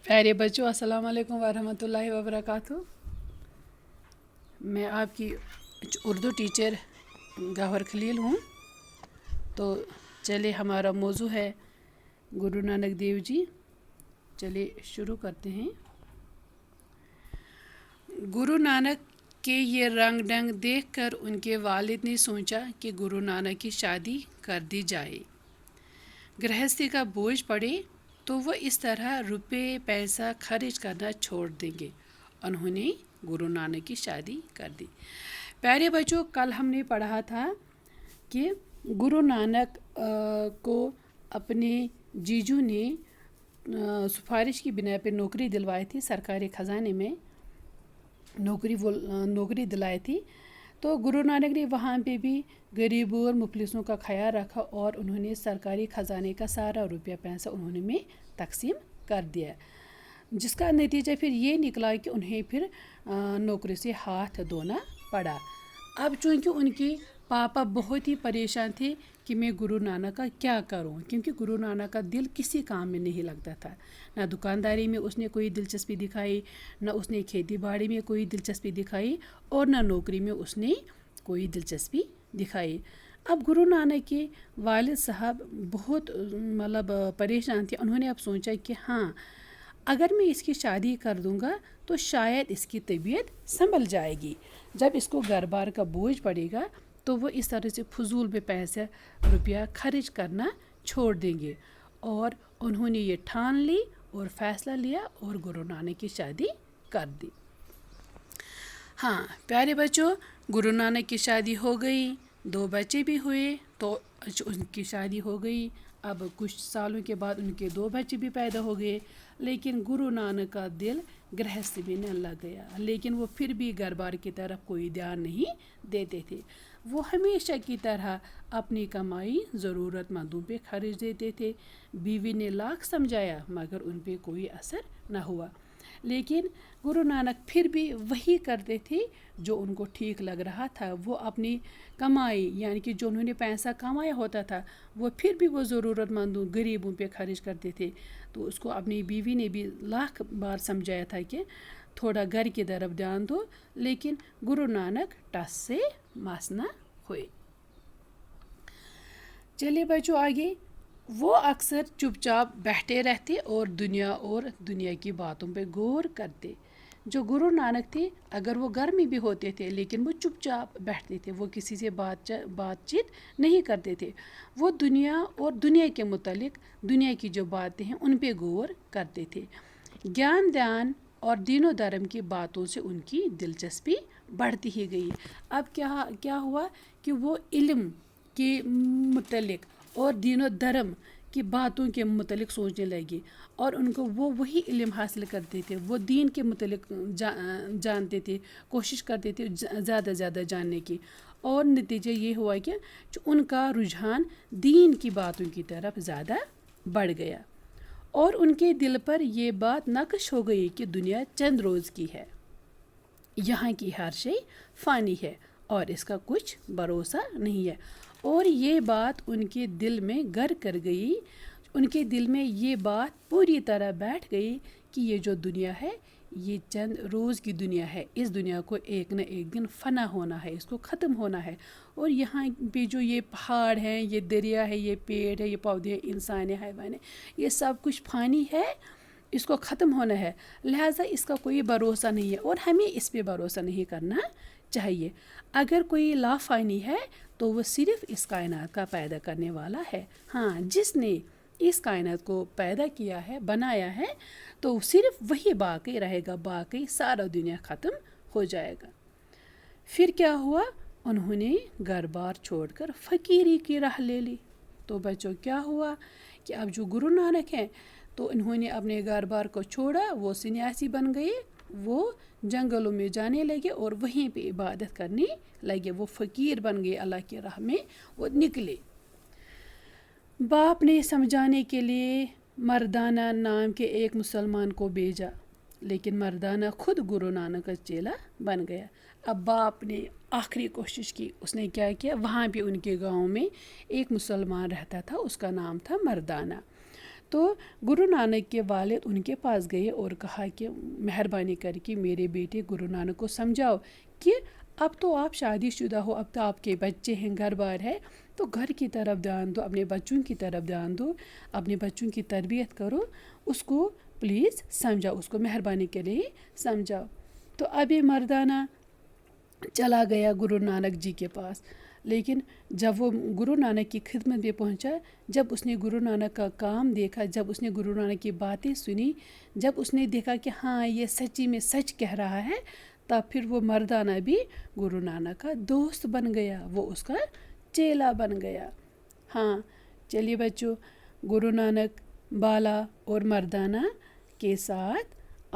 प्यारे बच्चों, अस्सलाम वालेकुम वरहमतुल्लाहि वबरकातुहू। मैं आपकी उर्दू टीचर गौहर खलील हूँ। तो चलिए, हमारा मौजू है गुरु नानक देव जी। चलिए शुरू करते हैं। गुरु नानक के ये रंग ढंग देखकर उनके वालिद ने सोचा कि गुरु नानक की शादी कर दी जाए। गृहस्थी का बोझ पड़े तो वो इस तरह रुपए पैसा खर्च करना छोड़ देंगे। उन्होंने गुरु नानक की शादी कर दी। प्यारे बच्चों, कल हमने पढ़ा था कि गुरु नानक को अपने जीजू ने सिफारिश की बिना पर नौकरी दिलवाई थी। सरकारी ख़जाने में नौकरी दिलाई थी। तो गुरु नानक ने वहाँ पे भी गरीबों और मुफलिसों का ख्याल रखा और उन्होंने सरकारी ख़जाने का सारा रुपया पैसा उन्होंने में तकसीम कर दिया, जिसका नतीजा फिर ये निकला कि उन्हें फिर नौकरी से हाथ धोना पड़ा। अब चूँकि उनके पापा बहुत ही परेशान थे कि मैं गुरु नानक का क्या करूं, क्योंकि गुरु नानक का दिल किसी काम में नहीं लगता था। ना दुकानदारी में उसने कोई दिलचस्पी दिखाई, ना उसने खेती बाड़ी में कोई दिलचस्पी दिखाई और ना नौकरी में उसने कोई दिलचस्पी दिखाई। अब गुरु नानक के वालिद साहब बहुत परेशान थे। उन्होंने अब सोचा कि हाँ, अगर मैं इसकी शादी कर दूंगा तो शायद इसकी तबीयत संभल जाएगी। जब इसको घर बार का बोझ पड़ेगा तो वो इस तरह से फजूल में पैसे रुपया खर्च करना छोड़ देंगे। और उन्होंने ये ठान ली और फ़ैसला लिया और गुरु नानक की शादी कर दी। हाँ प्यारे बच्चों, गुरु नानक की शादी हो गई, 2 बच्चे भी हुए। तो उनकी शादी हो गई। अब कुछ सालों के बाद उनके 2 बच्चे भी पैदा हो गए। लेकिन गुरु नानक का दिल गृहस्थी में न लग गया। लेकिन वो फिर भी घर बार की तरफ कोई ध्यान नहीं देते थे। वो हमेशा की तरह अपनी कमाई ज़रूरतमंदों पे खर्च देते थे। बीवी ने लाख समझाया मगर उन पे कोई असर न हुआ। लेकिन गुरु नानक फिर भी वही करते थे जो उनको ठीक लग रहा था। वो अपनी कमाई यानी कि जो उन्होंने पैसा कमाया होता था वो फिर भी वो ज़रूरतमंदों गरीबों पे खर्च करते थे। तो उसको अपनी बीवी ने भी लाख बार समझाया था कि थोड़ा घर की तरफ ध्यान दो, लेकिन गुरु नानक टस से मस न हुए। चलिए बच्चों आगे। वो अक्सर चुपचाप बैठे रहते और दुनिया की बातों पे गौर करते। जो गुरु नानक थे, अगर वो घर में भी होते थे लेकिन वो चुपचाप बैठते थे। वो किसी से बातचीत नहीं करते थे। वो दुनिया के मुतालिक दुनिया की जो बातें हैं उन पे गौर करते थे। ज्ञान ध्यान और दीनो धर्म की बातों से उनकी दिलचस्पी बढ़ती ही गई। अब क्या हुआ कि वो इल्म के मुतालिक और दीनो धर्म की बातों के मुतालिक सोचने लगे और उनको वो वही इल्म हासिल करते थे। वो दीन के मुतालिक जानते थे, कोशिश करते थे ज़्यादा जानने की। और नतीजा ये हुआ कि उनका रुझान दीन की बातों की तरफ ज़्यादा बढ़ गया और उनके दिल पर ये बात नक्श हो गई कि दुनिया चंद रोज़ की है, यहाँ की हर शय फ़ानी है और इसका कुछ भरोसा नहीं है। और ये बात उनके दिल में घर कर गई। उनके दिल में ये बात पूरी तरह बैठ गई कि ये जो दुनिया है ये चंद रोज़ की दुनिया है। इस दुनिया को एक न एक दिन फ़ना होना है, इसको ख़त्म होना है। और यहाँ पे जो ये पहाड़ हैं, ये दरिया है, ये पेड़ है, ये पौधे हैं, इंसान है, हैवान है, ये सब कुछ फ़ानी है, इसको ख़त्म होना है। लिहाजा इसका कोई भरोसा नहीं है और हमें इस पे भरोसा नहीं करना चाहिए। अगर कोई लाफ़ानी है तो वो सिर्फ़ इस कायनात का पैदा करने वाला है। हाँ, जिसने इस कायनात को पैदा किया है, बनाया है, तो सिर्फ वही बाकी रहेगा, बाकी सारा दुनिया ख़त्म हो जाएगा। फिर क्या हुआ? उन्होंने घर बार छोड़कर फ़कीरी की राह ले ली। तो बच्चों क्या हुआ कि अब जो गुरु नानक हैं तो इन्होंने अपने घर बार को छोड़ा, वो सन्यासी बन गए। वो जंगलों में जाने लगे और वहीं पे इबादत करने लगे। वो फ़कीर बन गए, अल्लाह की राह में वो निकले। बाप ने समझाने के लिए मर्दाना नाम के एक मुसलमान को भेजा, लेकिन मर्दाना खुद गुरु नानक का चेला बन गया। अब बाप ने आखिरी कोशिश की। उसने क्या किया, वहाँ पे उनके गांव में एक मुसलमान रहता था, उसका नाम था मर्दाना। تو गुरु नानक के वालिद उनके पास गए और कहा कि मेहरबानी करके मेरे बेटे गुरु नानक को समझाओ कि अब तो आप शादीशुदा हो, अब तो आपके बच्चे हैं, घर बार है, तो घर की तरफ ध्यान दो, अपने बच्चों की तरफ ध्यान दो, अपने बच्चों की तरबियत करो, उसको प्लीज़ समझाओ, उसको मेहरबानी के लिए समझाओ। तो अब ये मर्दाना चला गया गुरु नानक जी के पास, लेकिन जब वो गुरु नानक की खिदमत में पहुंचा, जब उसने गुरु नानक का काम देखा, जब उसने गुरु नानक की बातें सुनी, जब उसने देखा कि हाँ ये सच्ची में सच कह रहा है, तब फिर वो मर्दाना भी गुरु नानक का दोस्त बन गया, वो उसका चेला बन गया। हाँ चलिए बच्चों, गुरु नानक बाला और मर्दाना के साथ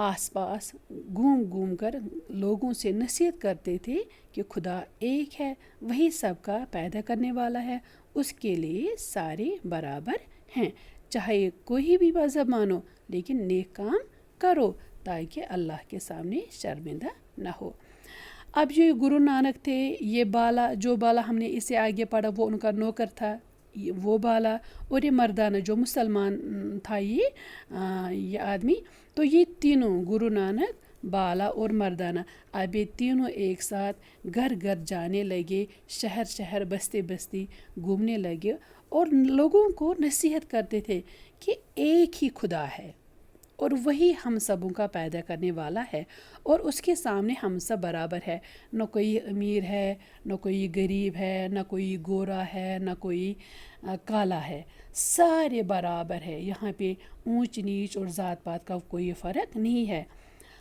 आसपास घूम घूम कर लोगों से नसीहत करते थे कि खुदा एक है, वही सबका पैदा करने वाला है, उसके लिए सारे बराबर हैं, चाहे कोई भी मज़हब मानो, लेकिन नेक काम करो ताकि अल्लाह के सामने शर्मिंदा ना हो। अब जो गुरु नानक थे, ये बाला, जो बाला हमने इससे आगे पढ़ा वो उनका नौकर था, वो बाला, और ये मर्दाना जो मुसलमान था ये आदमी, तो ये तीनों गुरु नानक, बाला और मर्दाना अब ये तीनों एक साथ घर घर जाने लगे, शहर शहर बस्ती बस्ती घूमने लगे और लोगों को नसीहत करते थे कि एक ही खुदा है और वही हम सबों का पैदा करने वाला है और उसके सामने हम सब बराबर है, न कोई अमीर है, न कोई गरीब है, न कोई गोरा है, न कोई काला है, सारे बराबर है। यहाँ पे ऊंच नीच और ज़ात पात का कोई फ़र्क नहीं है।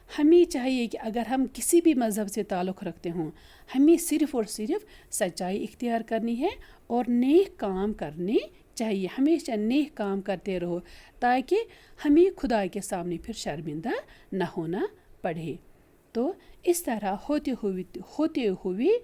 हमें चाहिए कि अगर हम किसी भी मज़हब से ताल्लुक़ रखते हों, हमें सिर्फ़ और सिर्फ सच्चाई इख्तियार करनी है और नेक काम करने चाहिए, हमेशा नेक काम करते रहो ताकि हमें खुदा के सामने फिर शर्मिंदा न होना पड़े। तो इस तरह होते हुए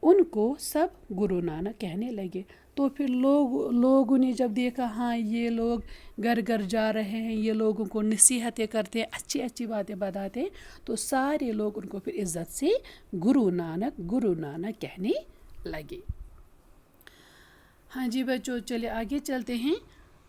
उनको सब गुरु नानक कहने लगे। तो फिर लोगों ने जब देखा हाँ ये लोग घर घर जा रहे हैं, ये लोगों को नसीहतें करते हैं, अच्छी अच्छी बातें बताते हैं, तो सारे लोग उनको फिर इज़्ज़त से गुरु नानक कहने लगे। हाँ जी बच्चों, चले आगे चलते हैं।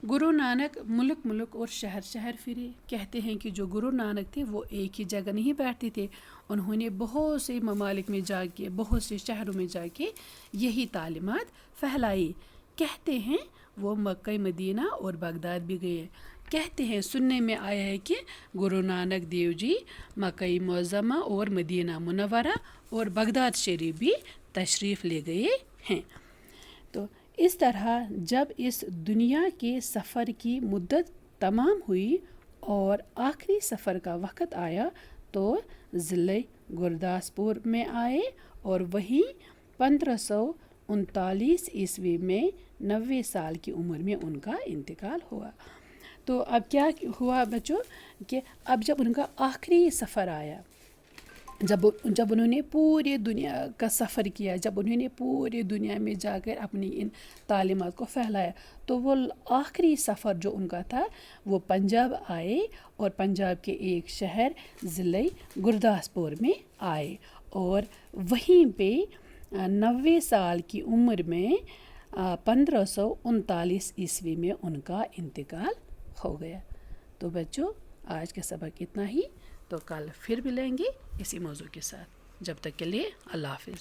गुरु नानक मुल्क और शहर शहर फिरे। कहते हैं कि जो गुरु नानक थे वो एक ही जगह नहीं बैठते थे, उन्होंने बहुत से ममालिक में जाके, बहुत से शहरों में जाके यही तालीमात फैलाई। कहते हैं वो मक्का, मदीना और बगदाद भी गए। कहते हैं, सुनने में आया है कि गुरु नानक देव जी मक्का मुअज़्ज़मा और मदीना मुनव्वरा और बगदाद शरीफ भी तशरीफ़ ले गए हैं। तो इस तरह जब इस दुनिया के सफ़र की मुद्दत तमाम हुई और आखिरी सफ़र का वक़्त आया तो ज़िले गुरदासपुर में आए और वहीं 1539 ईस्वी में 90 साल की उम्र में उनका इंतकाल हुआ। तो अब क्या हुआ बच्चों कि अब जब उनका आखिरी सफ़र आया, जब उन्होंने पूरी दुनिया का सफ़र किया, जब उन्होंने पूरी दुनिया में जाकर अपनी इन तालीमात को फैलाया, तो वो आखिरी सफ़र जो उनका था वो पंजाब आए और पंजाब के एक शहर ज़िले गुरदासपुर में आए और वहीं पे 90 साल की उम्र में 1539 ईस्वी में उनका इंतकाल हो गया। तो बच्चों आज का सबक इतना ही, तो कल फिर मिलेंगे इसी मौजू के साथ। जब तक के लिए अल्लाह हाफ़िज़।